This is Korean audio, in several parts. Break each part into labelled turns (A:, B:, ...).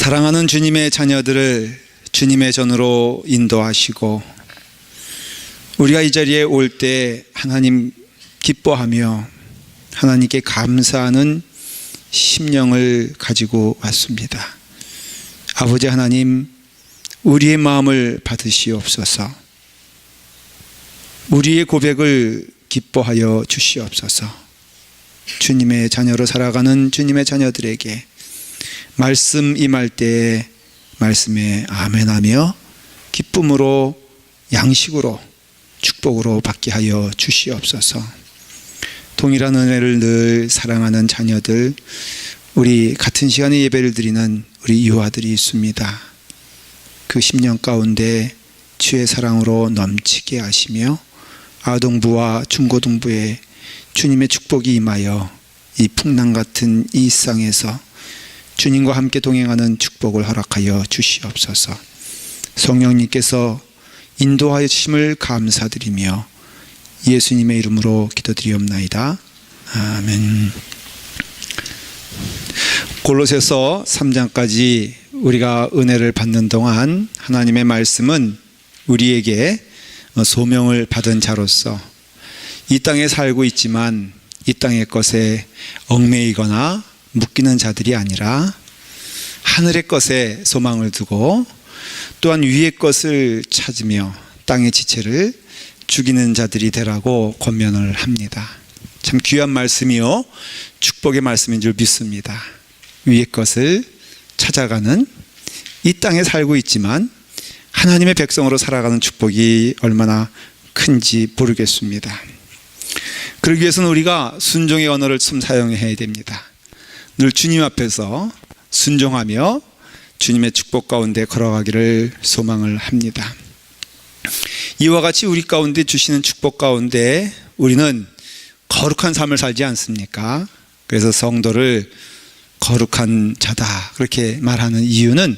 A: 사랑하는 주님의 자녀들을 주님의 전으로 인도하시고 우리가 이 자리에 올 때 하나님 기뻐하며 하나님께 감사하는 심령을 가지고 왔습니다. 아버지 하나님, 우리의 마음을 받으시옵소서. 우리의 고백을 기뻐하여 주시옵소서. 주님의 자녀로 살아가는 주님의 자녀들에게 말씀 임할 때에 말씀에 아멘하며 기쁨으로 양식으로 축복으로 받게 하여 주시옵소서. 동일한 은혜를 늘 사랑하는 자녀들, 우리 같은 시간에 예배를 드리는 우리 유아들이 있습니다. 그 10년 가운데 주의 사랑으로 넘치게 하시며 아동부와 중고등부에 주님의 축복이 임하여 이 풍랑 같은 이 세상에서 주님과 함께 동행하는 축복을 허락하여 주시옵소서. 성령님께서 인도하여 주심을 감사드리며 예수님의 이름으로 기도드리옵나이다. 아멘. 골로새서 3장까지 우리가 은혜를 받는 동안 하나님의 말씀은 우리에게 소명을 받은 자로서 이 땅에 살고 있지만 이 땅의 것에 얽매이거나 묶이는 자들이 아니라 하늘의 것에 소망을 두고 또한 위의 것을 찾으며 땅의 지체를 죽이는 자들이 되라고 권면을 합니다. 참 귀한 말씀이요 축복의 말씀인 줄 믿습니다. 위의 것을 찾아가는, 이 땅에 살고 있지만 하나님의 백성으로 살아가는 축복이 얼마나 큰지 모르겠습니다. 그러기 위해서는 우리가 순종의 언어를 좀 사용해야 됩니다. 늘 주님 앞에서 순종하며 주님의 축복 가운데 걸어가기를 소망을 합니다. 이와 같이 우리 가운데 주시는 축복 가운데 우리는 거룩한 삶을 살지 않습니까? 그래서 성도를 거룩한 자다 그렇게 말하는 이유는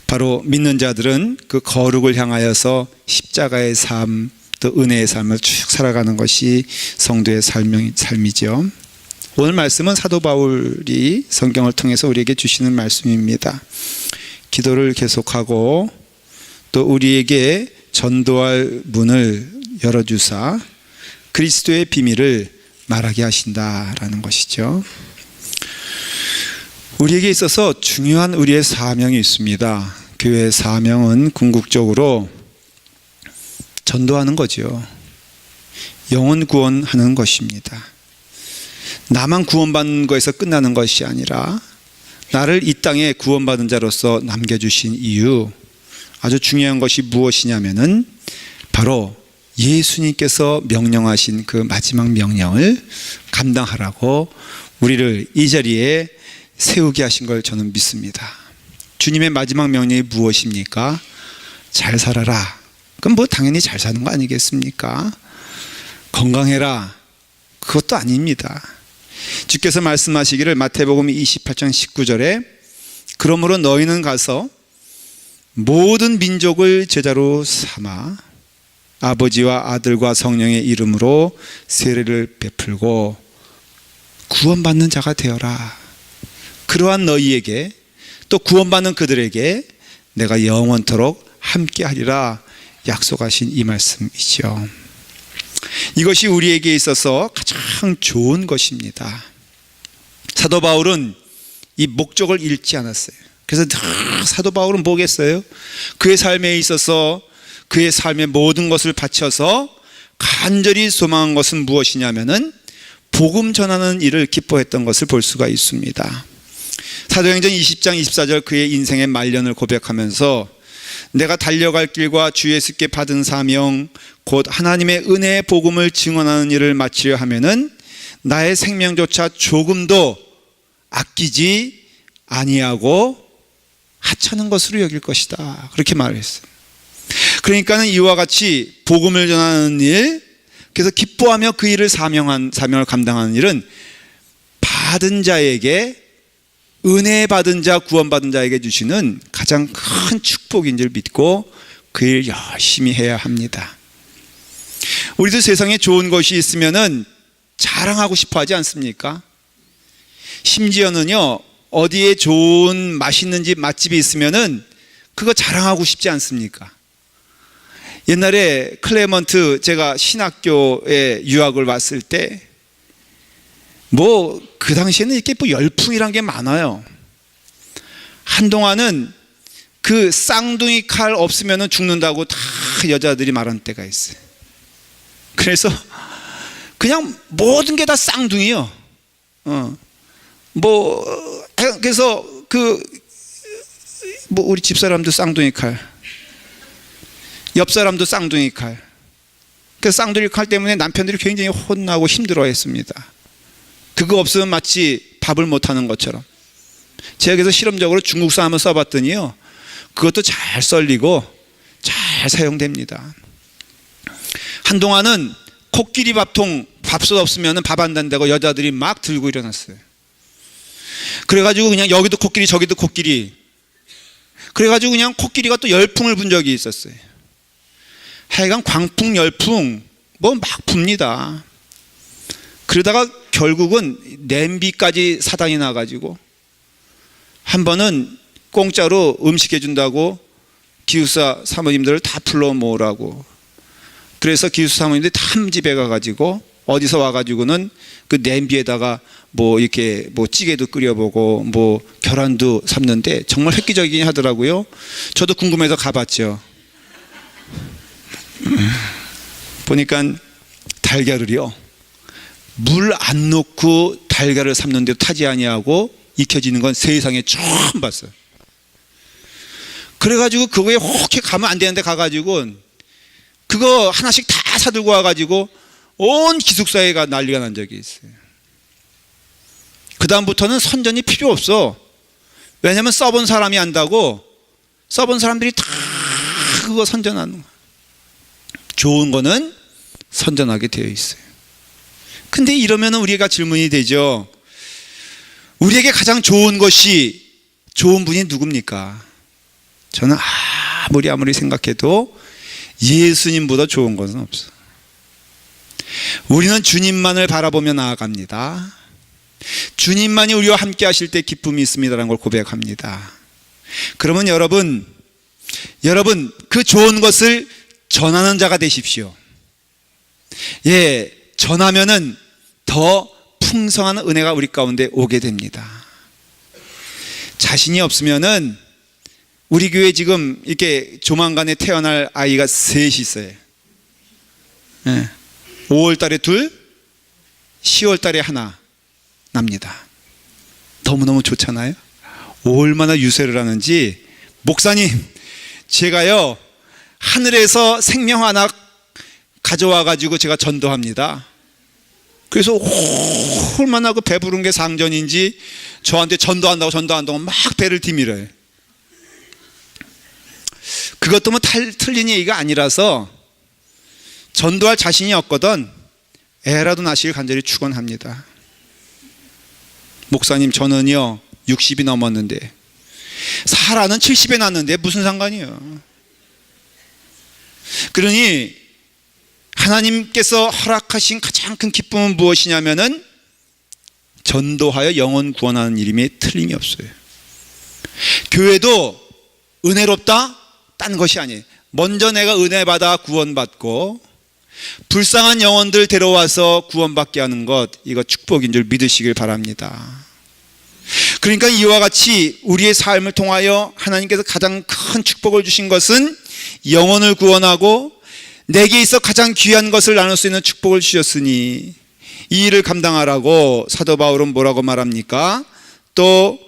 A: 바로 믿는 자들은 그 거룩을 향하여서 십자가의 삶, 또 은혜의 삶을 쭉 살아가는 것이 성도의 삶이죠. 오늘 말씀은 사도 바울이 성경을 통해서 우리에게 주시는 말씀입니다. 기도를 계속하고 또 우리에게 전도할 문을 열어주사 그리스도의 비밀을 말하게 하신다라는 것이죠. 우리에게 있어서 중요한 우리의 사명이 있습니다. 교회의 사명은 궁극적으로 전도하는 거죠. 영혼 구원하는 것입니다. 나만 구원받는 것에서 끝나는 것이 아니라 나를 이 땅에 구원받은 자로서 남겨주신 이유, 아주 중요한 것이 무엇이냐면은 바로 예수님께서 명령하신 그 마지막 명령을 감당하라고 우리를 이 자리에 세우게 하신 걸 저는 믿습니다. 주님의 마지막 명령이 무엇입니까? 잘 살아라. 그럼 뭐 당연히 잘 사는 거 아니겠습니까? 건강해라. 그것도 아닙니다. 주께서 말씀하시기를 마태복음 28장 19절에 그러므로 너희는 가서 모든 민족을 제자로 삼아 아버지와 아들과 성령의 이름으로 세례를 베풀고 구원받는 자가 되어라. 그러한 너희에게 또 구원받는 그들에게 내가 영원토록 함께하리라 약속하신 이 말씀이죠. 이것이 우리에게 있어서 가장 좋은 것입니다. 사도 바울은 이 목적을 잃지 않았어요. 그래서 사도 바울은 뭐겠어요? 그의 삶에 있어서 그의 삶의 모든 것을 바쳐서 간절히 소망한 것은 무엇이냐면은 복음 전하는 일을 기뻐했던 것을 볼 수가 있습니다. 사도행전 20장 24절 그의 인생의 말년을 고백하면서 내가 달려갈 길과 주 예수께 받은 사명 곧 하나님의 은혜의 복음을 증언하는 일을 마치려 하면은 나의 생명조차 조금도 아끼지 아니하고 하찮은 것으로 여길 것이다 그렇게 말했어요. 그러니까는 이와 같이 복음을 전하는 일, 그래서 기뻐하며 그 일을 사명을 감당하는 일은 받은 자에게, 은혜 받은 자, 구원받은 자에게 주시는 가장 큰 축복인 줄 믿고 그 일 열심히 해야 합니다. 우리도 세상에 좋은 것이 있으면은 자랑하고 싶어 하지 않습니까? 심지어는요, 어디에 좋은 맛있는 집 맛집이 있으면은 그거 자랑하고 싶지 않습니까? 옛날에 클레먼트 제가 신학교에 유학을 왔을 때 뭐 그 당시에는 이렇게 뭐 열풍이란 게 많아요. 한동안은 그 쌍둥이 칼 없으면 죽는다고 다 여자들이 말한 때가 있어요. 그래서 그냥 모든 게 다 쌍둥이요. 그래서 우리 집사람도 쌍둥이 칼, 옆 사람도 쌍둥이 칼. 그 쌍둥이 칼 때문에 남편들이 굉장히 혼나고 힘들어했습니다. 그거 없으면 마치 밥을 못하는 것처럼. 제가 그래서 실험적으로 중국산 한번 써봤더니요, 그것도 잘 썰리고 잘 사용됩니다. 한동안은 코끼리 밥통, 밥솥 없으면 밥 안 단다고 여자들이 막 들고 일어났어요. 그래가지고 그냥 여기도 코끼리 저기도 코끼리, 그래가지고 그냥 코끼리가 또 열풍을 분 적이 있었어요. 하여간 광풍 열풍 뭐 막 붑니다. 그러다가 결국은 냄비까지 사단이 나가지고 한 번은 공짜로 음식 해준다고 기숙사 사모님들을 다 불러 모으라고, 그래서 기숙사 사모님들이 다 한 집에 가가지고 어디서 와가지고는 그 냄비에다가 뭐 이렇게 뭐 찌개도 끓여보고 뭐 계란도 삶는데 정말 획기적이긴 하더라고요. 저도 궁금해서 가봤죠. 보니까 달걀을요, 물 안 넣고 달걀을 삶는데도 타지 아니하고 익혀지는 건 세상에 처음 봤어요. 그래가지고 그거에 혹해 가면 안 되는데 가가지고 그거 하나씩 다 사들고 와가지고 온 기숙사에 난리가 난 적이 있어요. 그 다음부터는 선전이 필요 없어. 왜냐하면 써본 사람이 안다고, 써본 사람들이 다 그거 선전하는 거야. 좋은 거는 선전하게 되어 있어요. 근데 이러면 우리가 질문이 되죠. 우리에게 가장 좋은 것이, 좋은 분이 누굽니까? 저는 아무리 생각해도 예수님보다 좋은 것은 없어. 우리는 주님만을 바라보며 나아갑니다. 주님만이 우리와 함께 하실 때 기쁨이 있습니다라는 걸 고백합니다. 그러면 여러분 그 좋은 것을 전하는 자가 되십시오. 예, 전하면은 더 풍성한 은혜가 우리 가운데 오게 됩니다. 자신이 없으면은 우리 교회 지금 이렇게 조만간에 태어날 아이가 셋이 있어요. 예, 5월 달에 둘, 10월 달에 하나 납니다. 너무너무 좋잖아요. 얼마나 유세를 하는지. 목사님, 제가요 하늘에서 생명 하나 가져와 가지고 제가 전도합니다. 그래서 얼마나 그 배부른 게 상전인지 저한테 전도한다고 막 배를 디밀어요. 그것도 뭐 틀린 얘기가 아니라서 전도할 자신이 없거든 애라도 낳으시길 간절히 축원합니다. 목사님, 저는요 60이 넘었는데 사라는 70에 낳았는데 무슨 상관이에요. 그러니 하나님께서 허락하신 가장 큰 기쁨은 무엇이냐면은 전도하여 영혼 구원하는 일임에 틀림이 없어요. 교회도 은혜롭다? 딴 것이 아니에요. 먼저 내가 은혜 받아 구원받고 불쌍한 영혼들 데려와서 구원받게 하는 것, 이거 축복인 줄 믿으시길 바랍니다. 그러니까 이와 같이 우리의 삶을 통하여 하나님께서 가장 큰 축복을 주신 것은 영혼을 구원하고 내게 있어 가장 귀한 것을 나눌 수 있는 축복을 주셨으니 이 일을 감당하라고 사도 바울은 뭐라고 말합니까? 또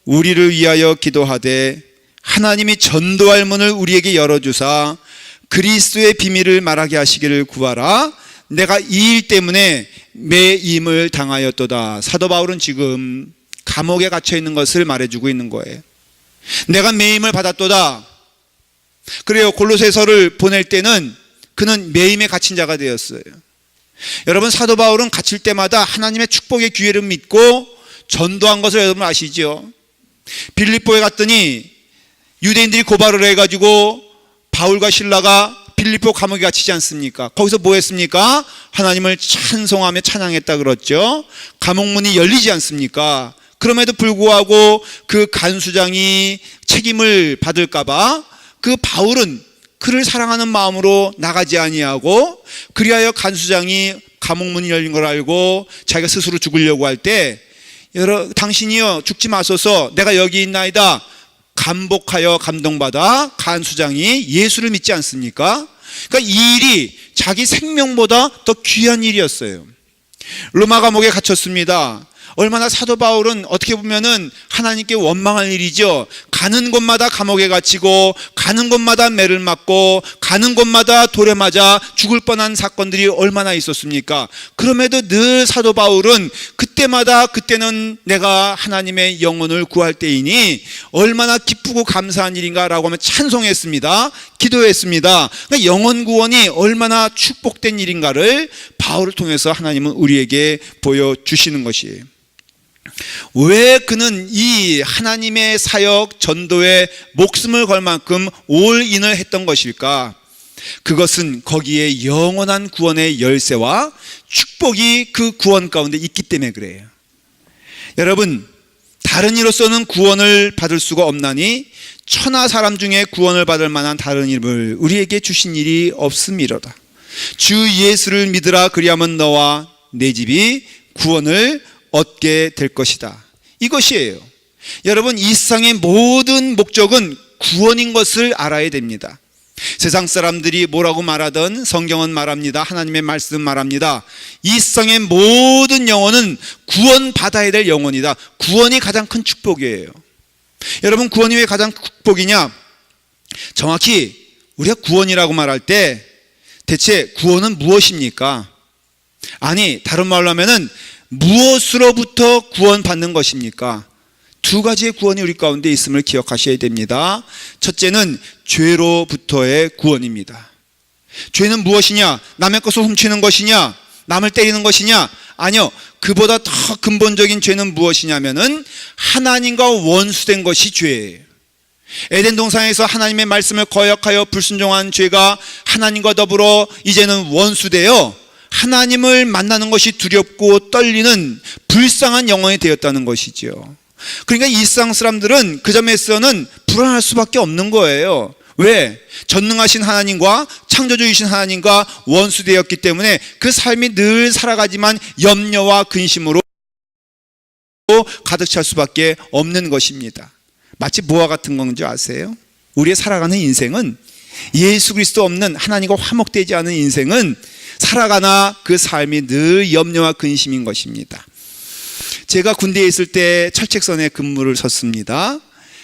A: 우리를 위하여 기도하되 하나님이 전도할 문을 우리에게 열어주사 그리스도의 비밀을 말하게 하시기를 구하라. 내가 이 일 때문에 매임을 당하였도다. 사도 바울은 지금 감옥에 갇혀 있는 것을 말해주고 있는 거예요. 내가 매임을 받았도다. 그래요. 골로새서를 보낼 때는 그는 매임에 갇힌 자가 되었어요. 여러분, 사도 바울은 갇힐 때마다 하나님의 축복의 기회를 믿고 전도한 것을 여러분 아시죠? 빌립보에 갔더니 유대인들이 고발을 해가지고 바울과 실라가 빌립보 감옥에 갇히지 않습니까? 거기서 뭐 했습니까? 하나님을 찬송하며 찬양했다 그랬죠. 감옥문이 열리지 않습니까? 그럼에도 불구하고 그 간수장이 책임을 받을까봐 그 바울은 그를 사랑하는 마음으로 나가지 아니하고, 그리하여 간수장이 감옥문이 열린 걸 알고 자기가 스스로 죽으려고 할 때, 당신이여 죽지 마소서, 내가 여기 있나이다 감복하여 감동받아 간수장이 예수를 믿지 않습니까? 그러니까 이 일이 자기 생명보다 더 귀한 일이었어요. 로마 감옥에 갇혔습니다. 얼마나 사도 바울은 어떻게 보면은 하나님께 원망할 일이죠. 가는 곳마다 감옥에 갇히고, 가는 곳마다 매를 맞고, 가는 곳마다 돌에 맞아 죽을 뻔한 사건들이 얼마나 있었습니까? 그럼에도 늘 사도 바울은 그때는 내가 하나님의 영혼을 구할 때이니 얼마나 기쁘고 감사한 일인가라고 하면 찬송했습니다. 기도했습니다. 그러니까 영혼 구원이 얼마나 축복된 일인가를 바울을 통해서 하나님은 우리에게 보여주시는 것이에요. 왜 그는 이 하나님의 사역 전도에 목숨을 걸 만큼 올인을 했던 것일까? 그것은 거기에 영원한 구원의 열쇠와 축복이 그 구원 가운데 있기 때문에 그래요. 여러분, 다른 이로서는 구원을 받을 수가 없나니 천하 사람 중에 구원을 받을 만한 다른 이름을 우리에게 주신 일이 없음이로다. 주 예수를 믿으라, 그리하면 너와 내 집이 구원을 얻게 될 것이다. 이것이에요. 여러분, 이 세상의 모든 목적은 구원인 것을 알아야 됩니다. 세상 사람들이 뭐라고 말하든 성경은 말합니다. 하나님의 말씀 말합니다. 이 세상의 모든 영혼은 구원받아야 될 영혼이다. 구원이 가장 큰 축복이에요. 여러분, 구원이 왜 가장 축복이냐? 정확히 우리가 구원이라고 말할 때 대체 구원은 무엇입니까? 아니, 다른 말로 하면은 무엇으로부터 구원받는 것입니까? 두 가지의 구원이 우리 가운데 있음을 기억하셔야 됩니다. 첫째는 죄로부터의 구원입니다. 죄는 무엇이냐? 남의 것을 훔치는 것이냐? 남을 때리는 것이냐? 아니요. 그보다 더 근본적인 죄는 무엇이냐면은 하나님과 원수된 것이 죄예요. 에덴 동산에서 하나님의 말씀을 거역하여 불순종한 죄가 하나님과 더불어 이제는 원수되어 하나님을 만나는 것이 두렵고 떨리는 불쌍한 영혼이 되었다는 것이죠. 그러니까 이 세상 사람들은 그 점에서는 불안할 수밖에 없는 거예요. 왜? 전능하신 하나님과 창조주이신 하나님과 원수되었기 때문에 그 삶이 늘 살아가지만 염려와 근심으로 가득 찰 수밖에 없는 것입니다. 마치 뭐와 같은 건지 아세요? 우리의 살아가는 인생은, 예수 그리스도 없는 하나님과 화목되지 않은 인생은 살아가나 그 삶이 늘 염려와 근심인 것입니다. 제가 군대에 있을 때 철책선에 근무를 섰습니다.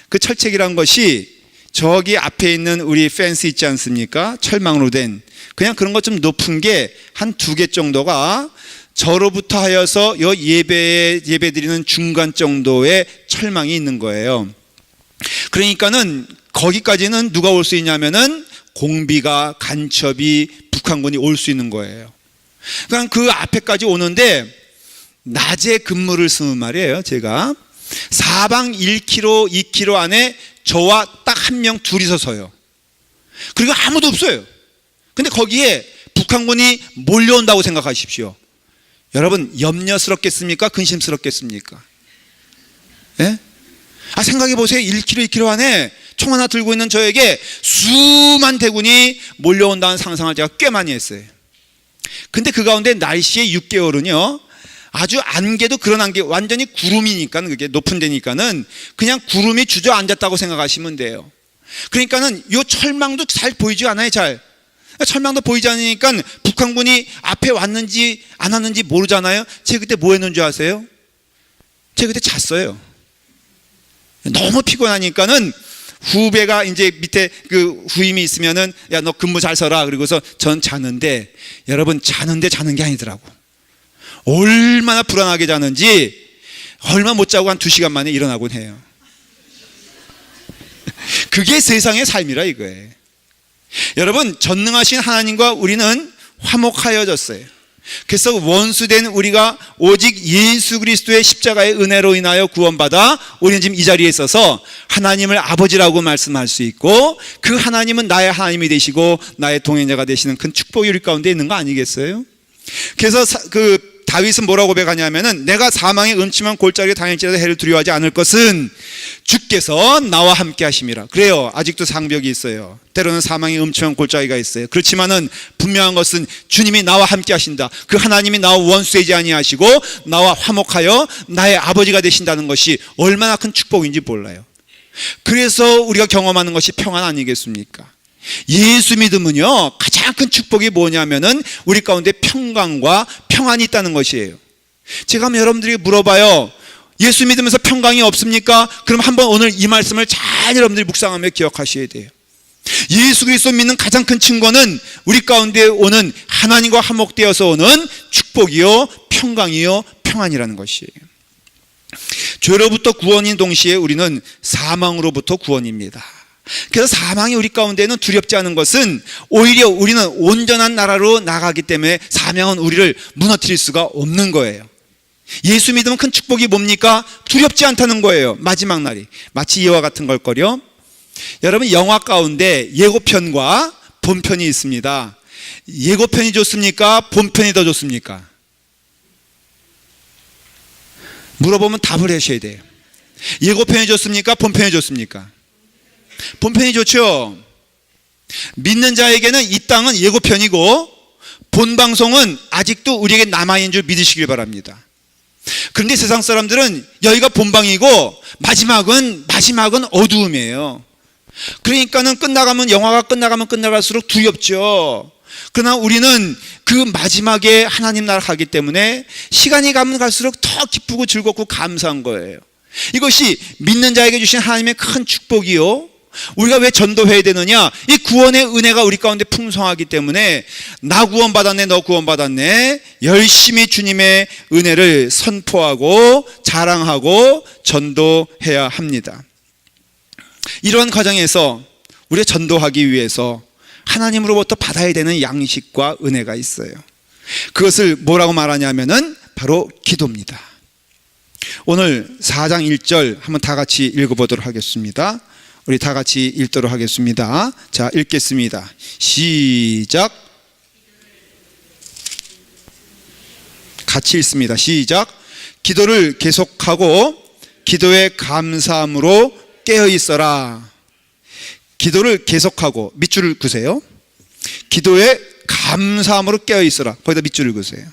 A: 그 철책이란 것이 저기 앞에 있는 우리 펜스 있지 않습니까? 철망으로 된, 그냥 그런 것 좀 높은 게 한 2개 정도가 저로부터 하여서 예배 드리는 중간 정도의 철망이 있는 거예요. 그러니까는 거기까지는 누가 올 수 있냐면은 공비가, 간첩이, 북한군이 올 수 있는 거예요. 그러니까 그 앞에까지 오는데 낮에 근무를 쓰는 말이에요. 제가 사방 1km, 2km 안에 저와 딱 한 명 둘이서 서요. 그리고 아무도 없어요. 근데 거기에 북한군이 몰려온다고 생각하십시오. 여러분, 염려스럽겠습니까? 근심스럽겠습니까? 예? 생각해 보세요. 1km, 2km 안에 총 하나 들고 있는 저에게 수만 대군이 몰려온다는 상상을 제가 꽤 많이 했어요. 근데 그 가운데 날씨의 6개월은요, 아주 안개도 그런 안개, 완전히 구름이니까, 그게 높은 데니까는 그냥 구름이 주저앉았다고 생각하시면 돼요. 그러니까는 요 철망도 잘 보이지 않아요. 잘 철망도 보이지 않으니까 북한군이 앞에 왔는지 안 왔는지 모르잖아요. 제가 그때 뭐 했는 줄 아세요? 제가 그때 잤어요. 너무 피곤하니까는 후배가 이제 밑에 그 후임이 있으면은, 야, 너 근무 잘 서라. 그리고서 전 자는데, 여러분, 자는 게 아니더라고. 얼마나 불안하게 자는지, 얼마 못 자고 한 2시간 만에 일어나곤 해요. 그게 세상의 삶이라 이거예요. 여러분, 전능하신 하나님과 우리는 화목하여졌어요. 그래서 원수된 우리가 오직 예수 그리스도의 십자가의 은혜로 인하여 구원받아 우리는 지금 이 자리에 있어서 하나님을 아버지라고 말씀할 수 있고, 그 하나님은 나의 하나님이 되시고 나의 동행자가 되시는 큰 축복이 우리 가운데 있는 거 아니겠어요? 그래서 다윗은 뭐라고 고백하냐면은 내가 사망의 음침한 골짜기에 다닐지라도 해를 두려워하지 않을 것은 주께서 나와 함께 하심이라. 그래요. 아직도 상벽이 있어요. 때로는 사망의 음침한 골짜기가 있어요. 그렇지만은 분명한 것은 주님이 나와 함께 하신다. 그 하나님이 나와 원수되지 아니하시고 나와 화목하여 나의 아버지가 되신다는 것이 얼마나 큰 축복인지 몰라요. 그래서 우리가 경험하는 것이 평안 아니겠습니까? 예수 믿음은요, 가장 큰 축복이 뭐냐면은 우리 가운데 평강과 평안이 있다는 것이에요. 제가 한번 여러분들에게 물어봐요. 예수 믿으면서 평강이 없습니까? 그럼 한번 오늘 이 말씀을 잘 여러분들이 묵상하며 기억하셔야 돼요. 예수 그리스도 믿는 가장 큰 증거는 우리 가운데 오는 하나님과 화목되어서 오는 축복이요, 평강이요, 평안이라는 것이에요. 죄로부터 구원인 동시에 우리는 사망으로부터 구원입니다. 그래서 사망이 우리 가운데는 두렵지 않은 것은 오히려 우리는 온전한 나라로 나가기 때문에 사망은 우리를 무너뜨릴 수가 없는 거예요. 예수 믿으면 큰 축복이 뭡니까? 두렵지 않다는 거예요. 마지막 날이 마치 이와 같은 걸걸요. 여러분, 영화 가운데 예고편과 본편이 있습니다. 예고편이 좋습니까? 본편이 더 좋습니까? 물어보면 답을 하셔야 돼요. 예고편이 좋습니까? 본편이 좋습니까? 본편이 좋죠. 믿는 자에게는 이 땅은 예고편이고 본방송은 아직도 우리에게 남아있는 줄 믿으시길 바랍니다. 그런데 세상 사람들은 여기가 본방이고 마지막은 어두움이에요. 그러니까는 영화가 끝나갈수록 두렵죠. 그러나 우리는 그 마지막에 하나님 나라 가기 때문에 시간이 가면 갈수록 더 기쁘고 즐겁고 감사한 거예요. 이것이 믿는 자에게 주신 하나님의 큰 축복이요. 우리가 왜 전도해야 되느냐? 이 구원의 은혜가 우리 가운데 풍성하기 때문에 나 구원받았네, 너 구원받았네, 열심히 주님의 은혜를 선포하고 자랑하고 전도해야 합니다. 이런 과정에서 우리가 전도하기 위해서 하나님으로부터 받아야 되는 양식과 은혜가 있어요. 그것을 뭐라고 말하냐면은 바로 기도입니다. 오늘 4장 1절 한번 다 같이 읽어보도록 하겠습니다. 우리 다 같이 읽도록 하겠습니다. 자, 읽겠습니다. 시작. 같이 읽습니다. 시작. 기도를 계속하고 기도에 감사함으로 깨어 있어라. 기도를 계속하고, 밑줄을 그으세요. 기도에 감사함으로 깨어 있어라. 거기다 밑줄을 그으세요.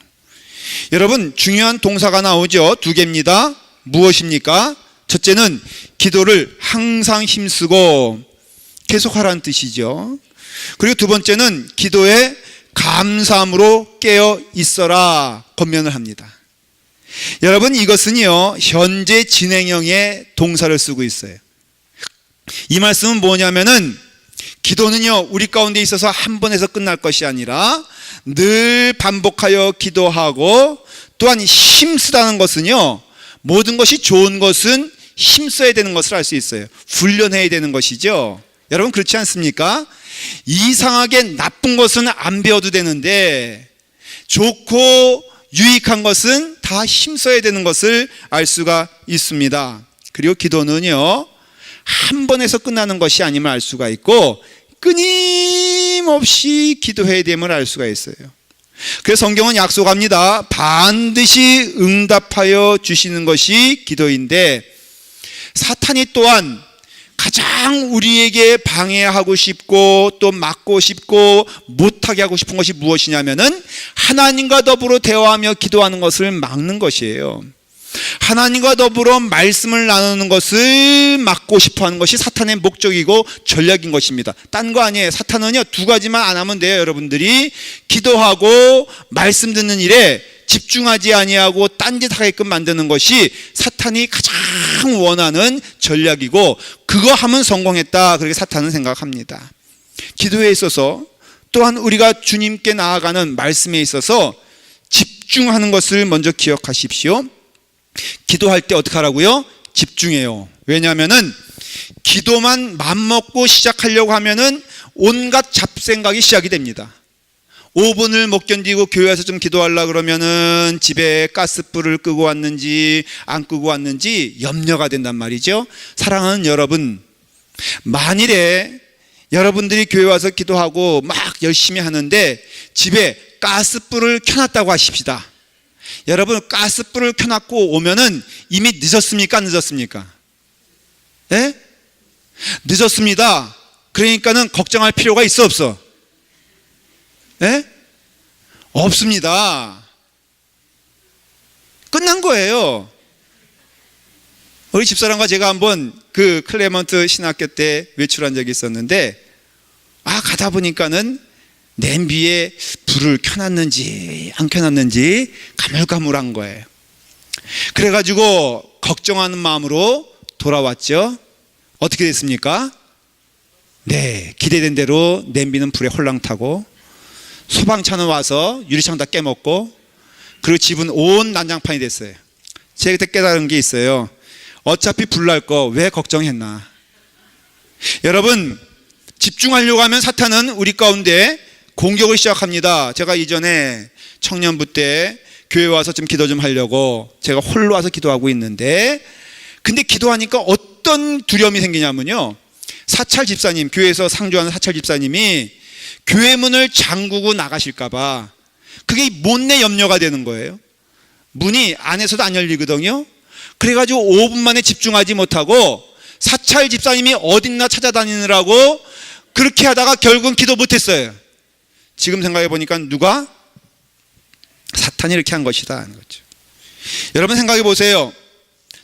A: 여러분, 중요한 동사가 나오죠. 두 개입니다. 무엇입니까? 첫째는 기도를 항상 힘쓰고 계속하라는 뜻이죠. 그리고 두 번째는 기도에 감사함으로 깨어 있어라 권면을 합니다. 여러분, 이것은요, 현재 진행형의 동사를 쓰고 있어요. 이 말씀은 뭐냐면은 기도는요, 우리 가운데 있어서 한 번에서 끝날 것이 아니라 늘 반복하여 기도하고, 또한 힘쓰다는 것은요, 모든 것이 좋은 것은 힘써야 되는 것을 알 수 있어요. 훈련해야 되는 것이죠. 여러분, 그렇지 않습니까? 이상하게 나쁜 것은 안 배워도 되는데 좋고 유익한 것은 다 힘써야 되는 것을 알 수가 있습니다. 그리고 기도는요, 한 번에서 끝나는 것이 아님을 알 수가 있고 끊임없이 기도해야 됨을 알 수가 있어요. 그래서 성경은 약속합니다. 반드시 응답하여 주시는 것이 기도인데, 사탄이 또한 가장 우리에게 방해하고 싶고 또 막고 싶고 못하게 하고 싶은 것이 무엇이냐면은 하나님과 더불어 대화하며 기도하는 것을 막는 것이에요. 하나님과 더불어 말씀을 나누는 것을 막고 싶어하는 것이 사탄의 목적이고 전략인 것입니다. 딴 거 아니에요. 사탄은요, 두 가지만 안 하면 돼요. 여러분들이 기도하고 말씀 듣는 일에 집중하지 아니하고 딴짓하게끔 만드는 것이 사탄이 가장 원하는 전략이고, 그거 하면 성공했다, 그렇게 사탄은 생각합니다. 기도에 있어서 또한 우리가 주님께 나아가는 말씀에 있어서 집중하는 것을 먼저 기억하십시오. 기도할 때 어떻게 하라고요? 집중해요. 왜냐하면은 기도만 맘먹고 시작하려고 하면은 온갖 잡생각이 시작이 됩니다. 5분을 못 견디고 교회 와서 좀 기도하려고 그러면은 집에 가스불을 끄고 왔는지 안 끄고 왔는지 염려가 된단 말이죠. 사랑하는 여러분, 만일에 여러분들이 교회 와서 기도하고 막 열심히 하는데 집에 가스불을 켜놨다고 하십시다. 여러분 가스불을 켜놓고 오면은 이미 늦었습니까? 안 늦었습니까? 예? 늦었습니다. 그러니까는 걱정할 필요가 있어 없어? 예? 없습니다. 끝난 거예요. 우리 집사람과 제가 한번 그 클레먼트 신학교 때 외출한 적이 있었는데, 가다 보니까는 냄비에 불을 켜놨는지 안 켜놨는지 가물가물한 거예요. 그래가지고 걱정하는 마음으로 돌아왔죠. 어떻게 됐습니까? 네, 기대된 대로 냄비는 불에 홀랑 타고, 소방차는 와서 유리창 다 깨먹고, 그리고 집은 온 난장판이 됐어요. 제가 그때 깨달은 게 있어요. 어차피 불 날 거 왜 걱정했나. 여러분, 집중하려고 하면 사탄은 우리 가운데 공격을 시작합니다. 제가 이전에 청년부 때 교회 와서 좀 기도 좀 하려고 제가 홀로 와서 기도하고 있는데, 근데 기도하니까 어떤 두려움이 생기냐면요, 사찰 집사님, 교회에서 상주하는 사찰 집사님이 교회 문을 잠그고 나가실까봐 그게 못내 염려가 되는 거예요. 문이 안에서도 안 열리거든요. 그래가지고 5분 만에 집중하지 못하고 사찰 집사님이 어딨나 찾아다니느라고 그렇게 하다가 결국은 기도 못했어요. 지금 생각해 보니까 누가? 사탄이 이렇게 한 것이다 하는 거죠. 여러분 생각해 보세요.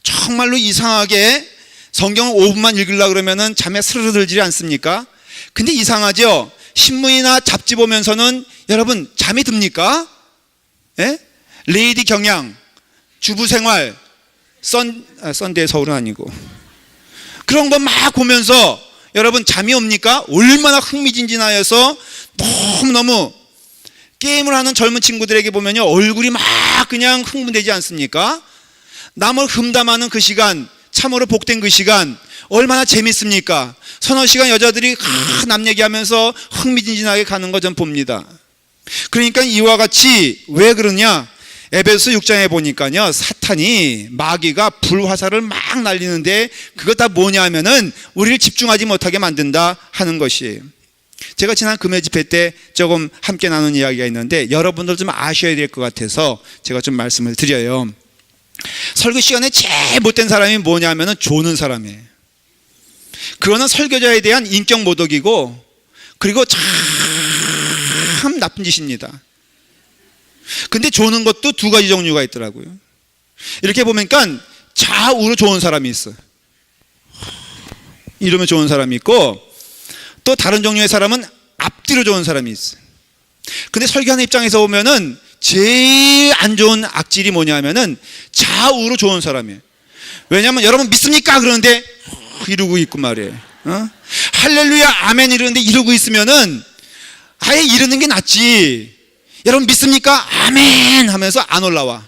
A: 정말로 이상하게 성경을 5분만 읽으려고 그러면은 잠에 스르르 들지 않습니까? 근데 이상하죠? 신문이나 잡지 보면서는 여러분 잠이 듭니까? 예? 레이디 경향, 주부생활, 썬데이 서울은 아니고 그런 거 막 보면서 여러분 잠이 옵니까? 얼마나 흥미진진하여서 너무너무 게임을 하는 젊은 친구들에게 보면요, 얼굴이 막 그냥 흥분되지 않습니까? 남을 흠담하는 그 시간, 참으로 복된 그 시간 얼마나 재밌습니까? 서너 시간 여자들이 남 얘기하면서 흥미진진하게 가는 거 전 봅니다. 그러니까 이와 같이 왜 그러냐? 에베소 6장에 보니까요, 사탄이, 마귀가 불화살을 막 날리는데 그거 다 뭐냐 하면은 우리를 집중하지 못하게 만든다 하는 것이에요. 제가 지난 금요 집회 때 조금 함께 나눈 이야기가 있는데 여러분들 좀 아셔야 될 것 같아서 제가 좀 말씀을 드려요. 설교 시간에 제일 못된 사람이 뭐냐 하면은 조는 사람이에요. 그거는 설교자에 대한 인격 모독이고, 그리고 참 나쁜 짓입니다. 근데 조는 것도 두 가지 종류가 있더라고요. 이렇게 보니까 좌우로 좋은 사람이 있어요. 이러면 좋은 사람이 있고, 또 다른 종류의 사람은 앞뒤로 좋은 사람이 있어요. 근데 설교하는 입장에서 보면은 제일 안 좋은 악질이 뭐냐 하면은 좌우로 좋은 사람이에요. 왜냐하면 여러분 믿습니까? 그러는데 이러고 있고 말이에요. 할렐루야 아멘 이러는데 이러고 있으면은 아예 이러는 게 낫지. 여러분 믿습니까? 아멘 하면서 안 올라와.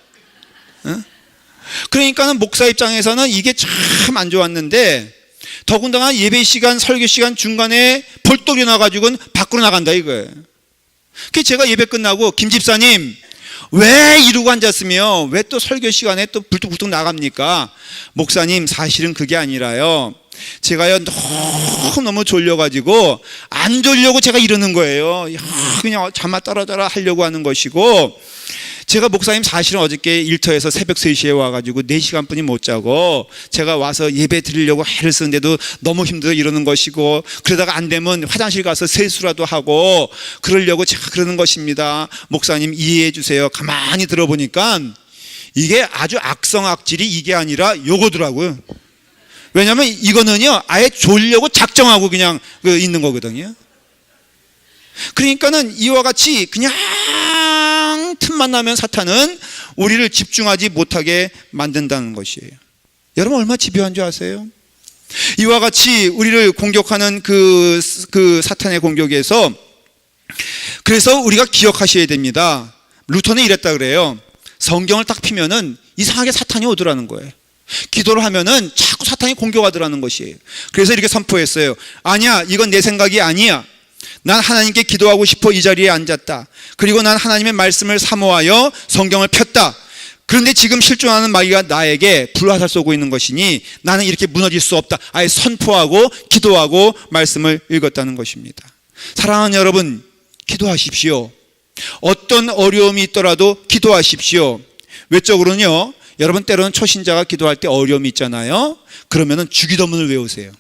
A: 그러니까는 목사 입장에서는 이게 참 안 좋았는데, 더군다나 예배 시간, 설교 시간 중간에 벌떡 일어나가지고는 밖으로 나간다 이거예요. 그래서 제가 예배 끝나고 김 집사님 왜 이러고 앉았으며 왜 또 설교 시간에 또 불뚝불뚝 나갑니까? 목사님 사실은 그게 아니라요, 제가요 너무 졸려가지고 안 졸려고 제가 이러는 거예요. 그냥 잠아 떨어져라 하려고 하는 것이고, 제가 목사님 사실은 어저께 일터에서 새벽 3시에 와가지고 4시간 뿐이 못 자고 제가 와서 예배 드리려고 애를 쓰는데도 너무 힘들어 이러는 것이고, 그러다가 안 되면 화장실 가서 세수라도 하고 그러려고 제가 그러는 것입니다. 목사님 이해해 주세요. 가만히 들어보니까 이게 아주 악성악질이 이게 아니라 요거더라고요. 왜냐하면 이거는요 아예 졸려고 작정하고 그냥 있는 거거든요. 그러니까는 이와 같이 그냥 틈만 나면 사탄은 우리를 집중하지 못하게 만든다는 것이에요. 여러분 얼마나 집요한 줄 아세요? 이와 같이 우리를 공격하는 그 사탄의 공격에서, 그래서 우리가 기억하셔야 됩니다. 루터는 이랬다 그래요. 성경을 딱 피면은 이상하게 사탄이 오더라는 거예요. 기도를 하면은 자꾸 사탄이 공격하더라는 것이에요. 그래서 이렇게 선포했어요. 아니야, 이건 내 생각이 아니야. 난 하나님께 기도하고 싶어 이 자리에 앉았다. 그리고 난 하나님의 말씀을 사모하여 성경을 폈다. 그런데 지금 실존하는 마귀가 나에게 불화살 쏘고 있는 것이니 나는 이렇게 무너질 수 없다. 아예 선포하고 기도하고 말씀을 읽었다는 것입니다. 사랑하는 여러분, 기도하십시오. 어떤 어려움이 있더라도 기도하십시오. 외적으로는요, 여러분 때로는 초신자가 기도할 때 어려움이 있잖아요. 그러면은 주기도문을 외우세요.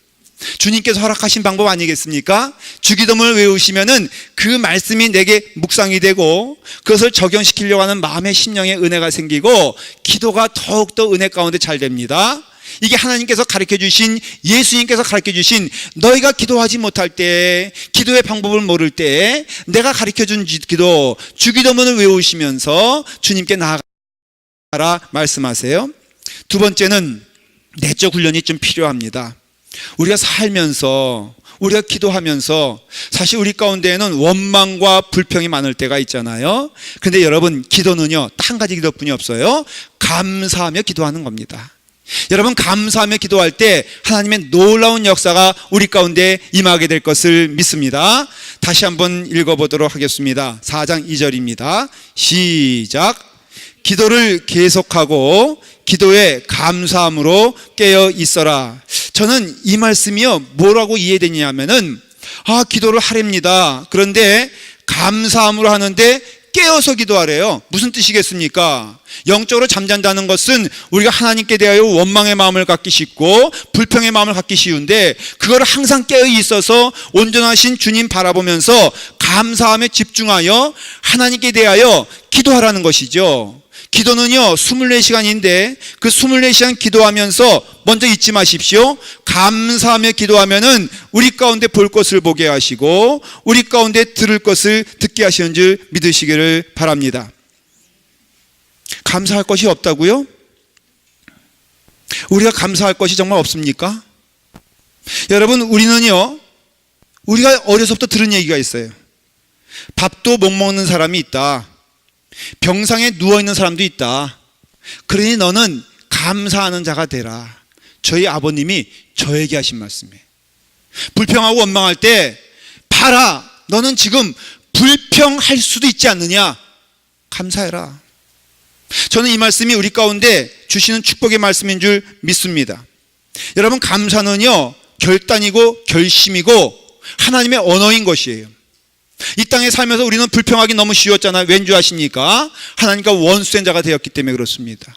A: 주님께서 허락하신 방법 아니겠습니까? 주기도문을 외우시면은 그 말씀이 내게 묵상이 되고 그것을 적용시키려고 하는 마음의 심령의 은혜가 생기고 기도가 더욱더 은혜 가운데 잘 됩니다. 이게 하나님께서 가르쳐 주신, 예수님께서 가르쳐 주신, 너희가 기도하지 못할 때, 기도의 방법을 모를 때 내가 가르쳐 준 기도, 주기도문을 외우시면서 주님께 나아가라 말씀하세요. 두 번째는 내적 훈련이 좀 필요합니다. 우리가 살면서, 우리가 기도하면서 사실 우리 가운데에는 원망과 불평이 많을 때가 있잖아요. 그런데 여러분, 기도는요, 한 가지 기도뿐이 없어요. 감사하며 기도하는 겁니다. 여러분, 감사하며 기도할 때 하나님의 놀라운 역사가 우리 가운데 임하게 될 것을 믿습니다. 다시 한번 읽어보도록 하겠습니다. 4장 2절입니다. 시작. 기도를 계속하고 기도에 감사함으로 깨어 있어라. 저는 이 말씀이요, 뭐라고 이해되냐면은, 기도를 하랍니다. 그런데 감사함으로 하는데 깨어서 기도하래요. 무슨 뜻이겠습니까? 영적으로 잠잔다는 것은 우리가 하나님께 대하여 원망의 마음을 갖기 쉽고 불평의 마음을 갖기 쉬운데, 그걸 항상 깨어 있어서 온전하신 주님 바라보면서 감사함에 집중하여 하나님께 대하여 기도하라는 것이죠. 기도는요, 24시간인데 그 24시간 기도하면서 먼저 잊지 마십시오. 감사하며 기도하면은 우리 가운데 볼 것을 보게 하시고 우리 가운데 들을 것을 듣게 하시는 줄 믿으시기를 바랍니다. 감사할 것이 없다고요? 우리가 감사할 것이 정말 없습니까? 여러분, 우리는요, 우리가 어려서부터 들은 얘기가 있어요. 밥도 못 먹는 사람이 있다. 병상에 누워있는 사람도 있다. 그러니 너는 감사하는 자가 되라. 저희 아버님이 저에게 하신 말씀이에요. 불평하고 원망할 때, 봐라, 너는 지금 불평할 수도 있지 않느냐? 감사해라. 저는 이 말씀이 우리 가운데 주시는 축복의 말씀인 줄 믿습니다. 여러분, 감사는요, 결단이고 결심이고 하나님의 언어인 것이에요. 이 땅에 살면서 우리는 불평하기 너무 쉬웠잖아요. 왠지 아십니까? 하나님과 원수된 자가 되었기 때문에 그렇습니다.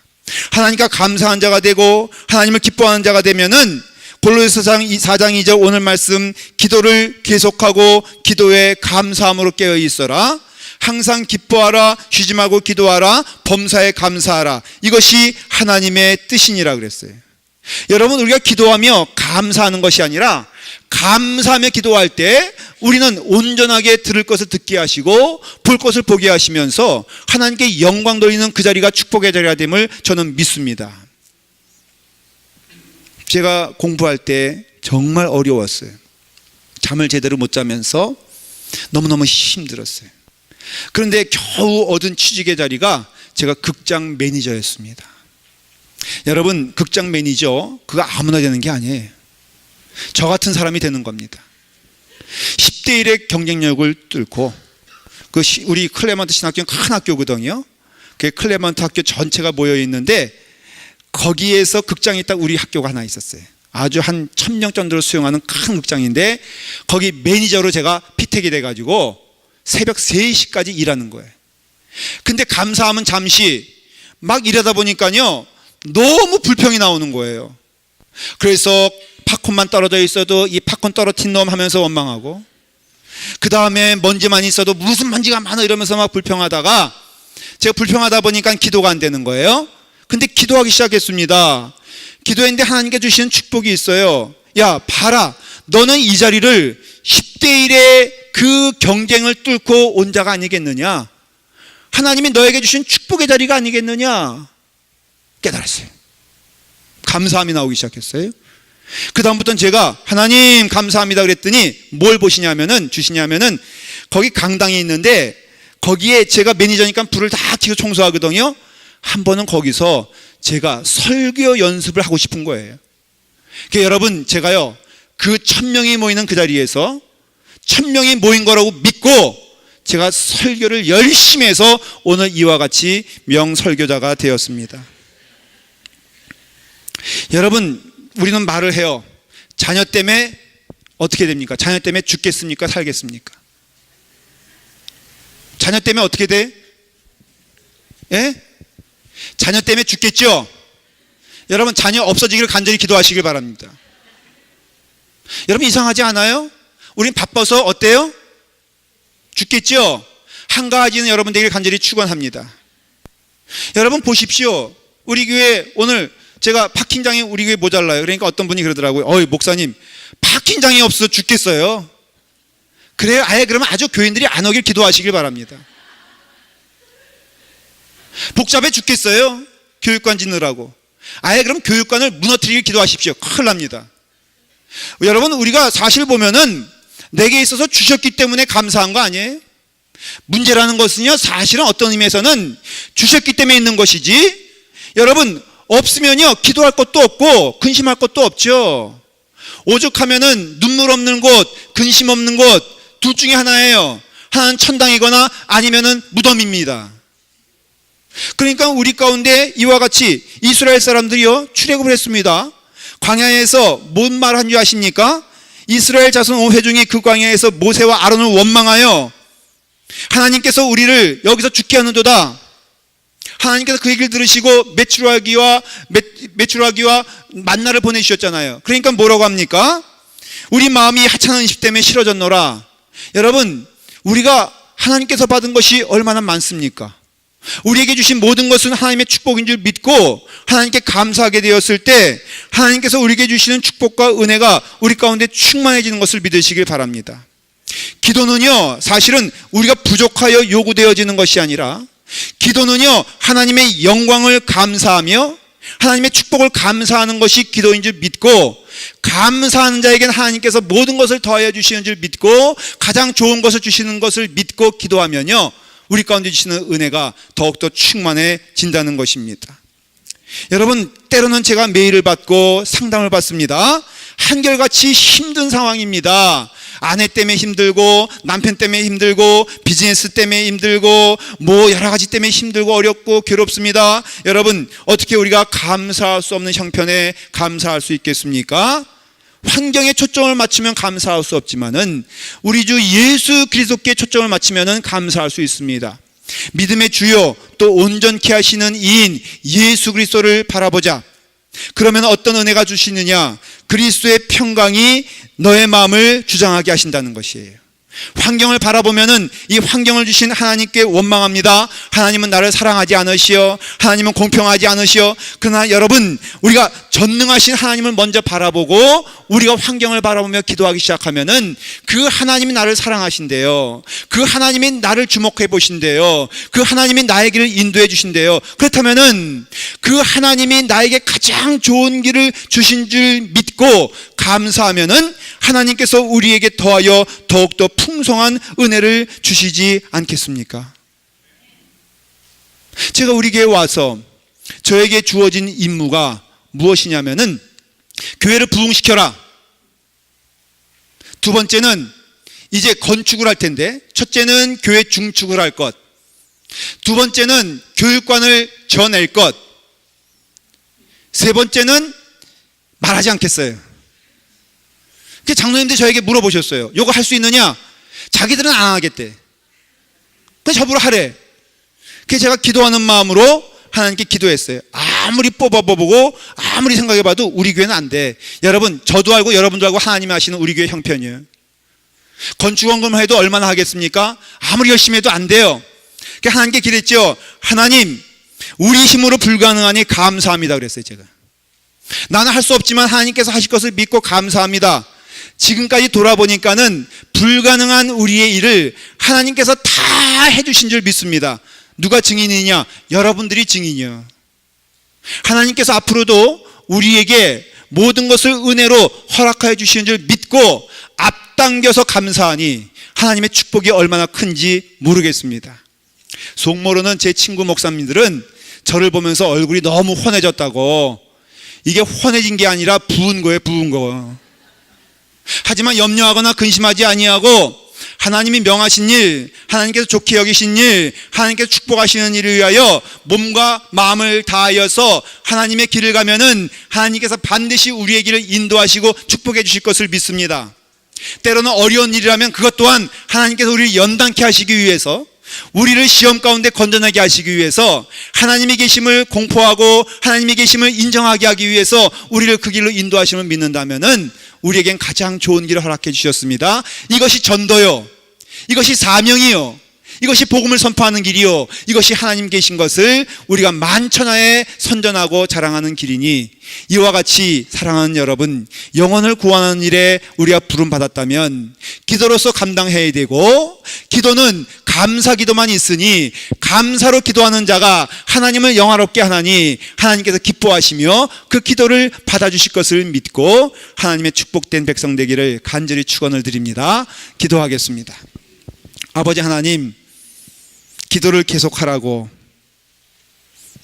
A: 하나님과 감사한 자가 되고 하나님을 기뻐하는 자가 되면은 골로새서 4장 2절 오늘 말씀, 기도를 계속하고 기도에 감사함으로 깨어 있어라. 항상 기뻐하라. 쉬지 말고 기도하라. 범사에 감사하라. 이것이 하나님의 뜻이니라 그랬어요. 여러분, 우리가 기도하며 감사하는 것이 아니라 감사하며 기도할 때 우리는 온전하게 들을 것을 듣게 하시고 볼 것을 보게 하시면서 하나님께 영광 돌리는 그 자리가 축복의 자리가 됨을 저는 믿습니다. 제가 공부할 때 정말 어려웠어요. 잠을 제대로 못 자면서 너무너무 힘들었어요. 그런데 겨우 얻은 취직의 자리가 제가 극장 매니저였습니다. 여러분, 극장 매니저 그거 아무나 되는 게 아니에요. 저 같은 사람이 되는 겁니다. 10대 1의 경쟁력을 뚫고, 우리 클레먼트 신학교는 큰 학교거든요. 그 클레먼트 학교 전체가 모여 있는데 거기에서 극장이 딱 우리 학교가 하나 있었어요. 아주 한 1000명 정도를 수용하는 큰 극장인데 거기 매니저로 제가 피택이 돼가지고 새벽 3시까지 일하는 거예요. 근데 감사하면 잠시 막 일하다 보니까요, 너무 불평이 나오는 거예요. 그래서 팝콘만 떨어져 있어도 이 팝콘 떨어뜨린 놈 하면서 원망하고, 그 다음에 먼지만 있어도 무슨 먼지가 많아 이러면서 막 불평하다가, 제가 불평하다 보니까 기도가 안 되는 거예요. 근데 기도하기 시작했습니다. 기도했는데 하나님께 주시는 축복이 있어요. 야, 봐라, 너는 이 자리를 10대 1의 그 경쟁을 뚫고 온 자가 아니겠느냐? 하나님이 너에게 주신 축복의 자리가 아니겠느냐? 깨달았어요. 감사함이 나오기 시작했어요. 그 다음부터는 제가 하나님 감사합니다 그랬더니 뭘 주시냐면은 거기 강당이 있는데 거기에 제가 매니저니까 불을 다 켜고 청소하거든요. 한 번은 거기서 제가 설교 연습을 하고 싶은 거예요. 그러니까 여러분, 제가요, 그 1000명이 모이는 그 자리에서 1000명이 모인 거라고 믿고 제가 설교를 열심히 해서 오늘 이와 같이 명설교자가 되었습니다. 여러분, 우리는 말을 해요. 자녀 때문에 어떻게 됩니까? 자녀 때문에 죽겠습니까? 살겠습니까? 자녀 때문에 어떻게 돼? 예? 자녀 때문에 죽겠죠? 여러분, 자녀 없어지기를 간절히 기도하시길 바랍니다. 여러분, 이상하지 않아요? 우린 바빠서 어때요? 죽겠죠? 한 가지는 여러분 되길 간절히 축원합니다. 여러분 보십시오. 우리 교회 오늘 제가 파킹장이 우리 교회 모자라요. 그러니까 어떤 분이 그러더라고요. 목사님, 파킹장이 없어서 죽겠어요. 그래요? 아예 그러면 아주 교인들이 안 오길 기도하시길 바랍니다. 복잡해 죽겠어요? 교육관 짓느라고. 아예 그럼 교육관을 무너뜨리길 기도하십시오. 큰일 납니다. 여러분, 우리가 사실 보면은 내게 있어서 주셨기 때문에 감사한 거 아니에요? 문제라는 것은요, 사실은 어떤 의미에서는 주셨기 때문에 있는 것이지, 여러분, 없으면요, 기도할 것도 없고 근심할 것도 없죠. 오죽하면은 눈물 없는 곳, 근심 없는 곳 둘 중에 하나예요. 하나는 천당이거나 아니면은 무덤입니다. 그러니까 우리 가운데 이와 같이 이스라엘 사람들이요, 출애굽을 했습니다. 광야에서 뭔 말 한 줄 아십니까? 이스라엘 자손 온 회중이 그 광야에서 모세와 아론을 원망하여 하나님께서 우리를 여기서 죽게 하는도다. 하나님께서 그 얘기를 들으시고 메추라기와 만나를 보내주셨잖아요. 그러니까 뭐라고 합니까? 우리 마음이 하찮은 음식 때문에 싫어졌노라. 여러분, 우리가 하나님께서 받은 것이 얼마나 많습니까? 우리에게 주신 모든 것은 하나님의 축복인 줄 믿고 하나님께 감사하게 되었을 때 하나님께서 우리에게 주시는 축복과 은혜가 우리 가운데 충만해지는 것을 믿으시길 바랍니다. 기도는요, 사실은 우리가 부족하여 요구되어지는 것이 아니라, 기도는요, 하나님의 영광을 감사하며 하나님의 축복을 감사하는 것이 기도인 줄 믿고, 감사하는 자에게는 하나님께서 모든 것을 더하여 주시는 줄 믿고 가장 좋은 것을 주시는 것을 믿고 기도하면요, 우리 가운데 주시는 은혜가 더욱더 충만해진다는 것입니다. 여러분, 때로는 제가 메일을 받고 상담을 받습니다. 한결같이 힘든 상황입니다. 아내 때문에 힘들고, 남편 때문에 힘들고, 비즈니스 때문에 힘들고, 여러 가지 때문에 힘들고 어렵고 괴롭습니다. 여러분, 어떻게 우리가 감사할 수 없는 형편에 감사할 수 있겠습니까? 환경에 초점을 맞추면 감사할 수 없지만은 우리 주 예수 그리스도께 초점을 맞추면은 감사할 수 있습니다. 믿음의 주요 또 온전케 하시는 이인 예수 그리스도를 바라보자. 그러면 어떤 은혜가 주시느냐? 그리스도의 평강이 너의 마음을 주장하게 하신다는 것이에요. 환경을 바라보면은 이 환경을 주신 하나님께 원망합니다. 하나님은 나를 사랑하지 않으시오. 하나님은 공평하지 않으시오. 그러나 여러분, 우리가 전능하신 하나님을 먼저 바라보고 우리가 환경을 바라보며 기도하기 시작하면은 그 하나님이 나를 사랑하신대요. 그 하나님이 나를 주목해 보신대요. 그 하나님이 나의 길을 인도해 주신대요. 그렇다면은 그 하나님이 나에게 가장 좋은 길을 주신 줄 믿고 감사하면은 하나님께서 우리에게 더하여 더욱더 풍성한 은혜를 주시지 않겠습니까? 제가 우리 교회에 와서 저에게 주어진 임무가 무엇이냐면은 교회를 부흥시켜라. 두 번째는 이제 건축을 할 텐데, 첫째는 교회 중축을 할 것, 두 번째는 교육관을 지어낼 것, 세 번째는 말하지 않겠어요. 장로님들이 저에게 물어보셨어요. 이거 할 수 있느냐? 자기들은 안 하겠대. 그래서 저보러 하래. 그래서 제가 기도하는 마음으로 하나님께 기도했어요. 아무리 뽑아보고 아무리 생각해봐도 우리 교회는 안 돼. 여러분, 저도 알고 여러분도 알고 하나님이 하시는 우리 교회 형편이에요. 건축원금 해도 얼마나 하겠습니까? 아무리 열심히 해도 안 돼요. 그래서 하나님께 기도했죠. 하나님, 우리 힘으로 불가능하니 감사합니다 그랬어요. 제가 나는 할 수 없지만 하나님께서 하실 것을 믿고 감사합니다. 지금까지 돌아보니까는 불가능한 우리의 일을 하나님께서 다 해주신 줄 믿습니다. 누가 증인이냐? 여러분들이 증인이요. 하나님께서 앞으로도 우리에게 모든 것을 은혜로 허락하여 주시는 줄 믿고 앞당겨서 감사하니 하나님의 축복이 얼마나 큰지 모르겠습니다. 속 모르는 제 친구 목사님들은 저를 보면서 얼굴이 너무 환해졌다고. 이게 환해진 게 아니라 부은 거예요, 부은 거. 하지만 염려하거나 근심하지 아니하고 하나님이 명하신 일, 하나님께서 좋게 여기신 일, 하나님께서 축복하시는 일을 위하여 몸과 마음을 다하여서 하나님의 길을 가면은 하나님께서 반드시 우리의 길을 인도하시고 축복해 주실 것을 믿습니다. 때로는 어려운 일이라면 그것 또한 하나님께서 우리를 연단케 하시기 위해서, 우리를 시험 가운데 건져내게 하시기 위해서 하나님의 계심을 공포하고 하나님의 계심을 인정하게 하기 위해서 우리를 그 길로 인도하심을 믿는다면은 우리에겐 가장 좋은 길을 허락해 주셨습니다. 이것이 전도요, 이것이 사명이요, 이것이 복음을 선포하는 길이요, 이것이 하나님 계신 것을 우리가 만천하에 선전하고 자랑하는 길이니, 이와 같이 사랑하는 여러분, 영혼을 구하는 일에 우리가 부름받았다면 기도로서 감당해야 되고, 기도는 감사 기도만 있으니 감사로 기도하는 자가 하나님을 영화롭게 하나니 하나님께서 기뻐하시며 그 기도를 받아주실 것을 믿고 하나님의 축복된 백성 되기를 간절히 축원을 드립니다. 기도하겠습니다. 아버지 하나님, 기도를 계속하라고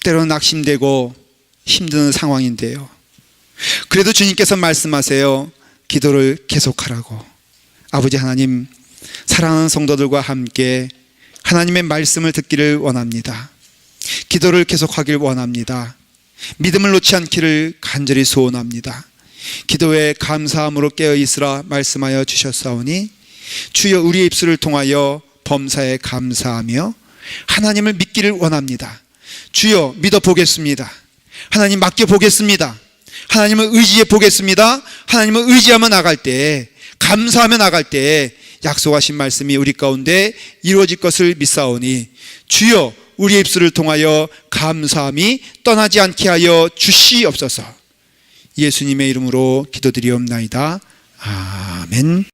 A: 때로는 낙심되고 힘든 상황인데요, 그래도 주님께서 말씀하세요. 기도를 계속하라고. 아버지 하나님, 사랑하는 성도들과 함께 하나님의 말씀을 듣기를 원합니다. 기도를 계속하길 원합니다. 믿음을 놓지 않기를 간절히 소원합니다. 기도에 감사함으로 깨어있으라 말씀하여 주셨사오니 주여 우리의 입술을 통하여 범사에 감사하며 하나님을 믿기를 원합니다. 주여 믿어보겠습니다. 하나님 맡겨보겠습니다. 하나님을 의지해 보겠습니다. 하나님을 의지하며 나갈 때, 감사하며 나갈 때 약속하신 말씀이 우리 가운데 이루어질 것을 믿사오니 주여 우리의 입술을 통하여 감사함이 떠나지 않게 하여 주시옵소서. 예수님의 이름으로 기도드리옵나이다. 아멘.